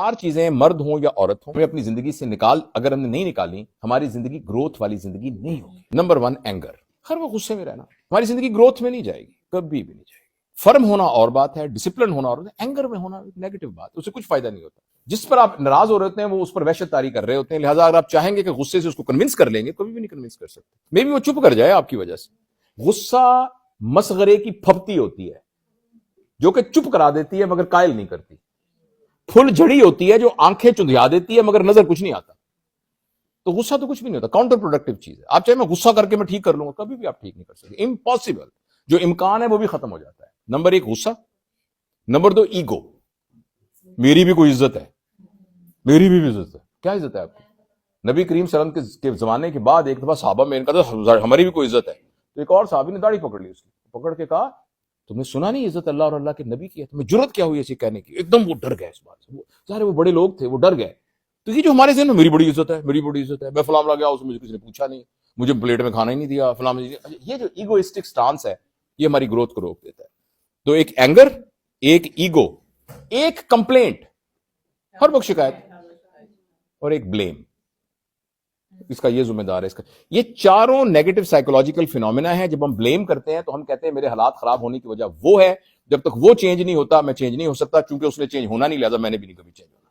چار چیزیں مرد ہوں یا عورت ہوں ہمیں اپنی زندگی سے اگر ہم نے نہیں نکالی ہماری زندگی گروتھ والی زندگی نہیں ہوگی. Number 1 anger. ہر وقت غصے میں رہنا ہماری زندگی گروتھ میں نہیں جائے گی, کبھی بھی نہیں جائے گی. فرم ہونا اور بات ہے, ڈسپلن ہونا اور بات ہے, اینگر میں ہونا نیگیٹو بات, اس سے کچھ فائدہ نہیں ہوتا. جس پر آپ ناراض ہو رہے ہوتے ہیں وہ اس پر وحشت طاری کر رہے ہوتے ہیں, لہٰذا اگر آپ چاہیں گے کہ غصے سے اس کو کنونس کر لیں گے, کبھی بھی نہیں کنونس کر سکتے. مے بی وہ چپ کر جائے آپ کی وجہ سے. غصہ مسغرے کی پھپتی ہوتی ہے جو کہ چپ کرا دیتی ہے مگر قائل نہیں کرتی. پھل جھڑی ہوتی ہے جو آنکھیں چندھیا دیتی ہے مگر نظر کچھ نہیں آتا. تو غصہ تو کچھ بھی نہیں ہوتا, کاؤنٹر پروڈکٹیو چیز ہے. آپ چاہے میں غصہ کر کے میں ٹھیک کر لوں گا, کبھی بھی آپ ٹھیک نہیں کر سکتے, امپاسبل. جو امکان ہے وہ بھی ختم ہو جاتا ہے. نمبر 1 غصہ. Number 2 ego. میری بھی کوئی عزت ہے, میری بھی عزت ہے. کیا عزت ہے آپ کی؟ نبی کریم صلی اللہ علیہ وسلم کے زمانے کے بعد ایک دفعہ صحابہ میں ان کا تھا ہماری بھی کوئی عزت ہے, تو ایک اور صحابی نے داڑھی پکڑ لی, اس کی پکڑ کے کہا تم نے سنا نہیں عزت اللہ اور اللہ کے نبی کی ہے, تمہیں جرت کیا ہوئی ایسی کہنے کی؟ ایک دم وہ ڈر گئے اس بات سے. ظاہر وہ بڑے لوگ تھے, وہ ڈر گئے. تو یہ جو ہمارے ذہن میں میری بڑی عزت ہے, میری بڑی عزت ہے, میں فلاں گیا اس میں مجھے کسی نے پوچھا نہیں, مجھے پلیٹ میں کھانا ہی نہیں دیا فلاں, یہ جو ایگوئسٹک سٹانس ہے یہ ہماری گروتھ کو روک دیتا ہے. تو ایک اینگر, ایک ایگو, ایک کمپلینٹ, ہر وقت شکایت, اور ایک بلیم. اس کا یہ ذمہ دار ہے. اس کا یہ چاروں نیگیٹو سائیکولوجیکل فینومینا ہے. جب ہم بلیم کرتے ہیں تو ہم کہتے ہیں میرے حالات خراب ہونے کی وجہ وہ ہے, جب تک وہ چینج نہیں ہوتا میں چینج نہیں ہو سکتا, چونکہ اس نے چینج ہونا نہیں, لہذا میں نے بھی نہیں کبھی چینج ہونا.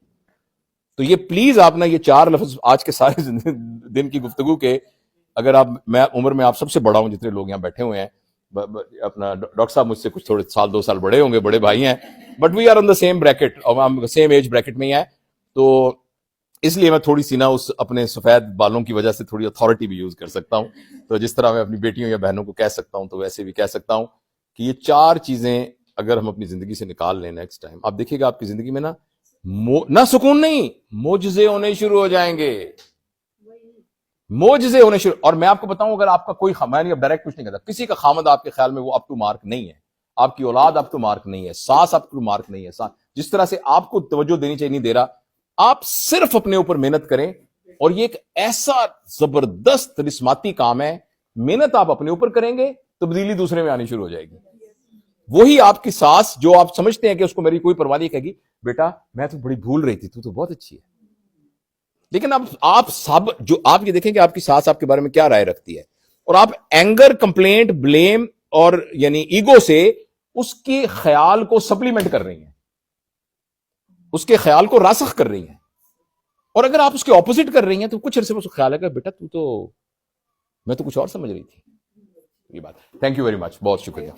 تو یہ پلیز آپ نا یہ 4 لفظ آج کے سارے دن کی گفتگو کے, اگر آپ, میں عمر میں آپ سب سے بڑا ہوں جتنے لوگ یہاں بیٹھے ہوئے ہیں, اپنا ڈاکٹر صاحب مجھ سے کچھ تھوڑے سال 2 سال بڑے ہوں گے, بڑے بھائی ہیں, but we are on the same bracket, اور ہم سیم ایج بریکٹ میں ہی ہیں. تو اس لیے میں تھوڑی سی نا اس اپنے سفید بالوں کی وجہ سے تھوڑی اتھارٹی بھی یوز کر سکتا ہوں. تو جس طرح میں اپنی بیٹیوں یا بہنوں کو کہہ سکتا ہوں تو ویسے بھی کہہ سکتا ہوں کہ یہ 4 چیزیں اگر ہم اپنی زندگی سے نکال لیں نیکسٹ ٹائم, آپ دیکھیے گا آپ کی زندگی میں نہ سکون نہیں, معجزے ہونے شروع ہو جائیں گے, معجزے ہونے شروع. اور میں آپ کو بتاؤں, اگر آپ کا کوئی, میں نہیں اب ڈائریکٹ کچھ نہیں کہتا, کسی کا خامد آپ کے خیال میں وہ اپ ٹو مارک نہیں ہے, آپ کی اولاد اپ ٹو مارک نہیں ہے, ساس اپ ٹو مارک نہیں ہے, جس طرح سے آپ کو توجہ دینی چاہیے نہیں دے رہا. آپ صرف اپنے اوپر محنت کریں, اور یہ ایک ایسا زبردست رسماتی کام ہے. محنت آپ اپنے اوپر کریں گے, تبدیلی دوسرے میں آنی شروع ہو جائے گی. وہی آپ کی ساس جو آپ سمجھتے ہیں کہ اس کو میری کوئی پرواہ نہیں, کہے گی بیٹا میں تو بڑی بھول رہی تھی, تو بہت اچھی ہے. لیکن اب آپ سب جو آپ یہ دیکھیں کہ آپ کی ساس آپ کے بارے میں کیا رائے رکھتی ہے, اور آپ اینگر, کمپلینٹ, بلیم اور یعنی ایگو سے اس کے خیال کو سپلیمنٹ کر رہی ہیں, اس کے خیال کو راسخ کر رہی ہیں. اور اگر آپ اس کے اپوزٹ کر رہی ہیں تو کچھ عرصے میں اس کو خیال ہے کہ بیٹا میں تو کچھ اور سمجھ رہی تھی. یہ بات. تھینک یو ویری مچ, بہت شکریہ.